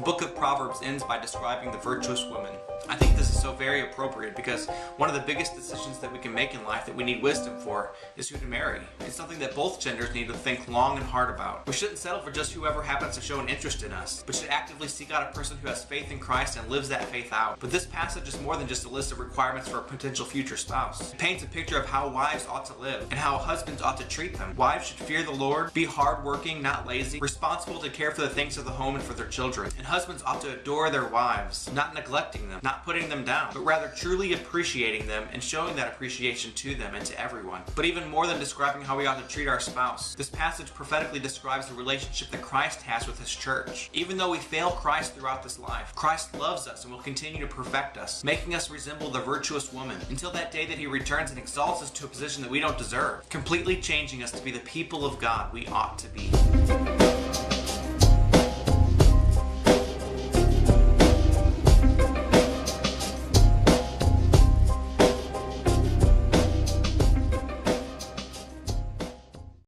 book of Proverbs ends by describing the virtuous woman. I think this is so very appropriate because one of the biggest decisions that we can make in life that we need wisdom for is who to marry. It's something that both genders need to think long and hard about. We shouldn't settle for just whoever happens to show an interest in us, but should actively seek out a person who has faith in Christ and lives that faith out. But this passage is more than just a list of requirements for a potential future spouse. It paints a picture of how wives ought to live and how husbands ought to treat them. Wives should fear the Lord, be hardworking, not lazy, responsible to care for the things of the home and for their children. And husbands ought to adore their wives, not neglecting them, not putting them down, but rather truly appreciating them and showing that appreciation to them and to everyone. But even more than describing how we ought to treat our spouse, this passage prophetically describes the relationship that Christ has with his church. Even though we fail Christ throughout this life, Christ loves us and will continue to perfect us, making us resemble the virtuous woman until that day that he returns and exalts us to a position that we don't deserve, completely changing us to be the people of God we ought to be.